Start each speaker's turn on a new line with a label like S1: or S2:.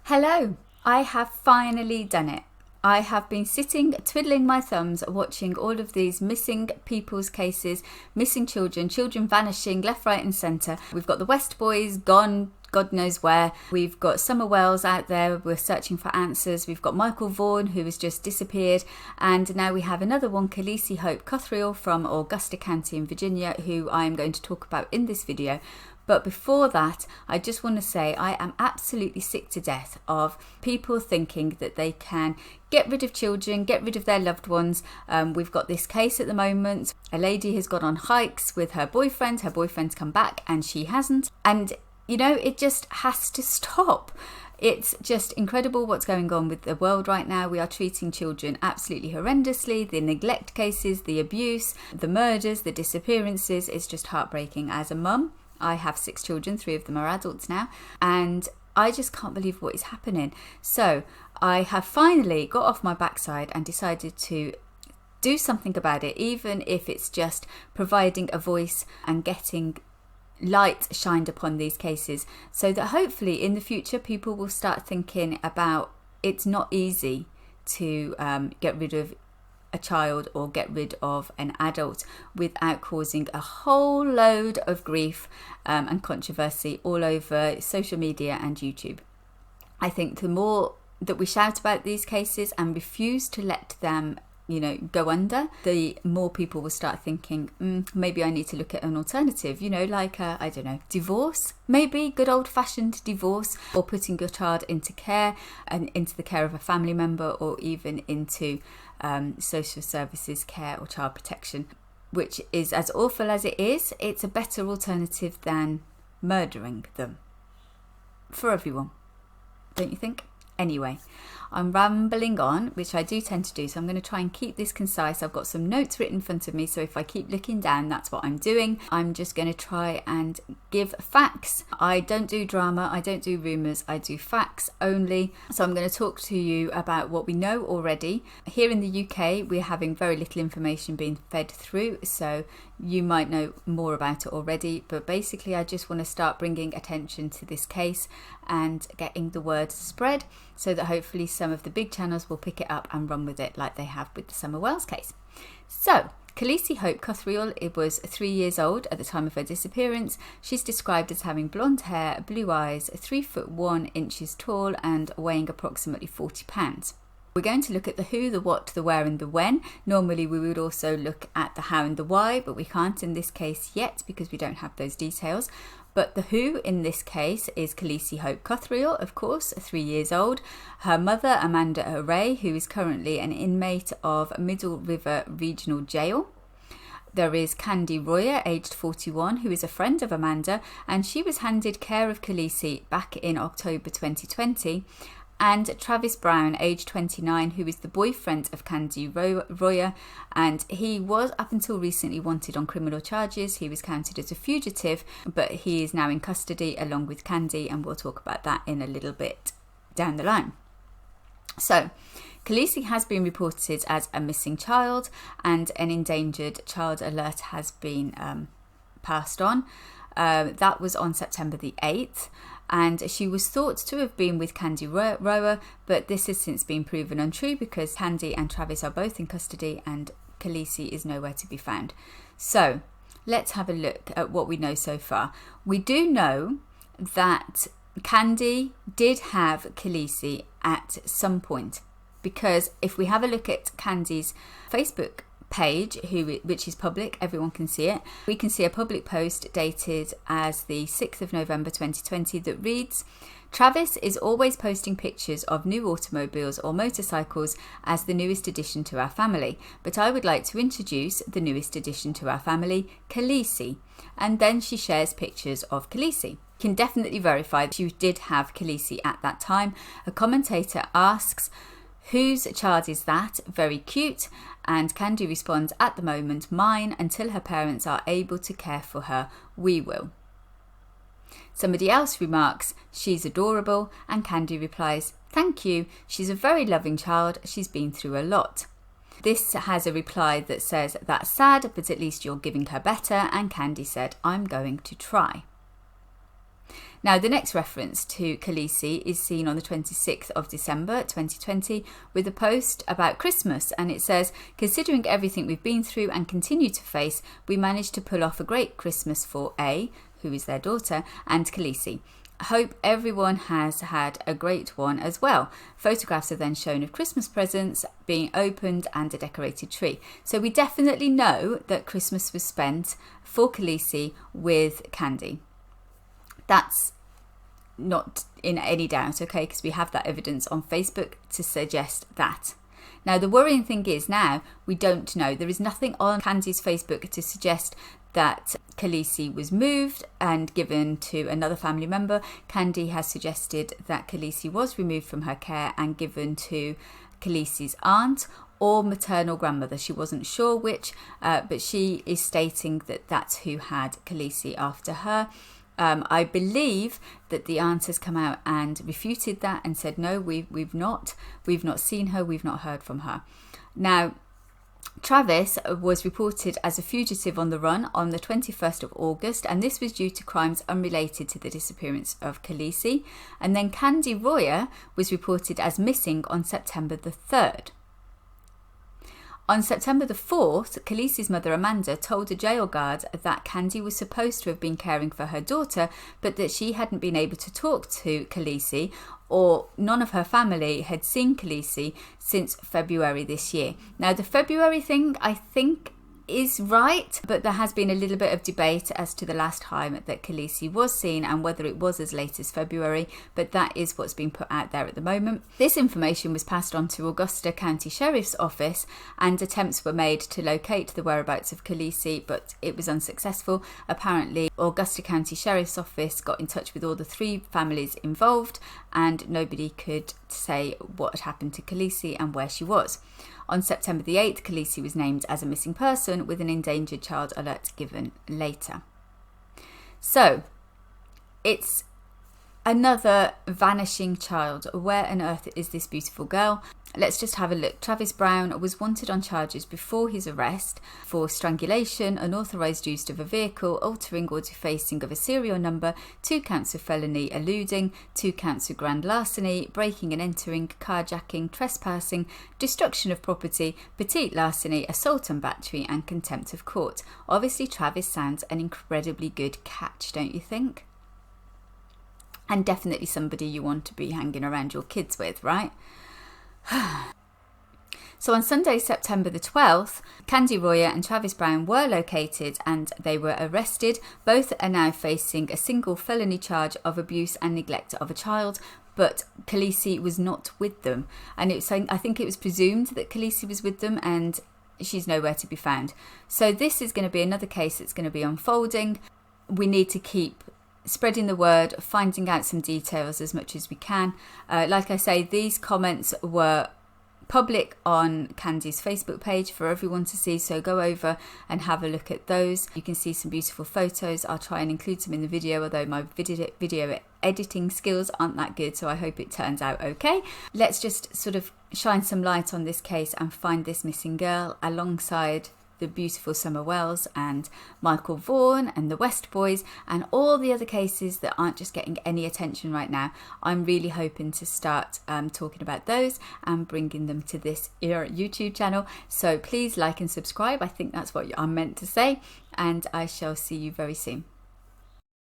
S1: Hello, I have finally done it. I have been sitting, twiddling my thumbs, watching all of these missing people's cases, missing children, children vanishing left, right and centre. We've got the West Boys gone, God knows where. We've got Summer Wells out there, we're searching for answers. We've got Michael Vaughan, who has just disappeared. And now we have another one, Khaleesi Hope Cuthriell from Augusta County in Virginia, who I am going to talk about in this video. But before that, I just want to say I am absolutely sick to death of people thinking that they can get rid of children, get rid of their loved ones. We've got this case at the moment. A lady has gone on hikes with her boyfriend's come back and she hasn't. And, you know, it just has to stop. It's just incredible what's going on with the world right now. We are treating children absolutely horrendously. The neglect cases, the abuse, the murders, the disappearances. It's just heartbreaking. As a mum, I have 6 children, 3 of them are adults now, and I just can't believe what is happening. So I have finally got off my backside and decided to do something about it, even if it's just providing a voice and getting light shined upon these cases, so that hopefully in the future people will start thinking about it's not easy to get rid of a child or get rid of an adult without causing a whole load of grief and controversy all over social media and YouTube. I think the more that we shout about these cases and refuse to let them, you know, go under, the more people will start thinking, maybe I need to look at an alternative, you know, like I don't know, divorce, maybe good old-fashioned divorce, or putting your child into care and into the care of a family member, or even into social services care or child protection, which is, as awful as it is, it's a better alternative than murdering them for everyone, don't you think? Anyway, I'm rambling on, which I do tend to do, so I'm going to try and keep this concise. I've got some notes written in front of me, so if I keep looking down, that's what I'm doing. I'm just going to try and give facts. I don't do drama, I don't do rumours, I do facts only. So I'm going to talk to you about what we know already. Here in the UK, we're having very little information being fed through, so you might know more about it already, but basically I just want to start bringing attention to this case and getting the word spread, so that hopefully some of the big channels will pick it up and run with it like they have with the Summer Wells case. So Khaleesi Hope Cuthriell, it was 3 years old at the time of her disappearance. She's described as having blonde hair, blue eyes, 3'1" tall and weighing approximately 40 pounds. We're going to look at the who, the what, the where and the when. Normally we would also look at the how and the why, but we can't in this case yet because we don't have those details. But the who in this case is Khaleesi Hope Cuthriell, of course, 3 years old. Her mother, Amanda Array, who is currently an inmate of Middle River Regional Jail. There is Candy Royer, aged 41, who is a friend of Amanda, and she was handed care of Khaleesi back in October 2020. And Travis Brown, aged 29, who is the boyfriend of Candy Royer, and he was up until recently wanted on criminal charges. He was counted as a fugitive, but he is now in custody along with Candy, and we'll talk about that in a little bit down the line. So Khaleesi has been reported as a missing child, and an endangered child alert has been passed on. That was on September the 8th. And she was thought to have been with Candy Royer, but this has since been proven untrue because Candy and Travis are both in custody and Khaleesi is nowhere to be found. So let's have a look at what we know so far. We do know that Candy did have Khaleesi at some point, because if we have a look at Candy's Facebook page, which is public, everyone can see it. We can see a public post dated as the 6th of November 2020 that reads, "Travis is always posting pictures of new automobiles or motorcycles as the newest addition to our family, but I would like to introduce the newest addition to our family, Khaleesi." And then she shares pictures of Khaleesi. Can definitely verify that she did have Khaleesi at that time. A commentator asks, "Whose child is that? Very cute." And Candy responds, "At the moment, mine. Until her parents are able to care for her, we will." Somebody else remarks, "She's adorable." And Candy replies, "Thank you. She's a very loving child. She's been through a lot." This has a reply that says, "That's sad, but at least you're giving her better." And Candy said, "I'm going to try." Now, the next reference to Khaleesi is seen on the 26th of December 2020 with a post about Christmas, and it says, "Considering everything we've been through and continue to face, we managed to pull off a great Christmas for A," who is their daughter, "and Khaleesi. Hope everyone has had a great one as well." Photographs are then shown of Christmas presents being opened and a decorated tree. So we definitely know that Christmas was spent for Khaleesi with Candy. That's not in any doubt, okay, because we have that evidence on Facebook to suggest that. Now, the worrying thing is now we don't know. There is nothing on Candy's Facebook to suggest that Khaleesi was moved and given to another family member. Candy has suggested that Khaleesi was removed from her care and given to Khaleesi's aunt or maternal grandmother. She wasn't sure which, but she is stating that that's who had Khaleesi after her. I believe that the aunt has come out and refuted that and said, no, we've not seen her, we've not heard from her. Now, Travis was reported as a fugitive on the run on the 21st of August, and this was due to crimes unrelated to the disappearance of Khaleesi. And then Candy Royer was reported as missing on September the 3rd. On September the 4th, Khaleesi's mother Amanda told a jail guard that Candy was supposed to have been caring for her daughter, but that she hadn't been able to talk to Khaleesi, or none of her family had seen Khaleesi since February this year. Now, the February thing, I think, is right, but there has been a little bit of debate as to the last time that Khaleesi was seen and whether it was as late as February, but that is what's been put out there at the moment. This information was passed on to Augusta County Sheriff's Office, and attempts were made to locate the whereabouts of Khaleesi, but it was unsuccessful. Apparently, Augusta County Sheriff's Office got in touch with all the 3 families involved, and nobody could say what had happened to Khaleesi and where she was. On September the 8th, Khaleesi was named as a missing person with an endangered child alert given later. So, it's another vanishing child. Where on earth is this beautiful girl? Let's just have a look. Travis Brown was wanted on charges before his arrest for strangulation, unauthorised use of a vehicle, altering or defacing of a serial number, 2 counts of felony eluding, 2 counts of grand larceny, breaking and entering, carjacking, trespassing, destruction of property, petite larceny, assault and battery, and contempt of court. Obviously, Travis sounds an incredibly good catch, don't you think? And definitely somebody you want to be hanging around your kids with, right? So on Sunday, September the 12th, Candy Royer and Travis Brown were located and they were arrested. Both are now facing a single felony charge of abuse and neglect of a child, but Khaleesi was not with them. And I think it was presumed that Khaleesi was with them, and she's nowhere to be found. So this is going to be another case that's going to be unfolding. We need to keep spreading the word, finding out some details as much as we can. Like I say, these comments were public on Candy's Facebook page for everyone to see, so go over and have a look at those. You can see some beautiful photos. I'll try and include some in the video, although my video editing skills aren't that good, so I hope it turns out okay. Let's just sort of shine some light on this case and find this missing girl alongside the beautiful Summer Wells and Michael Vaughan and the West Boys and all the other cases that aren't just getting any attention right now. I'm really hoping to start talking about those and bringing them to this YouTube channel. So please like and subscribe. I think that's what I'm meant to say, and I shall see you very soon.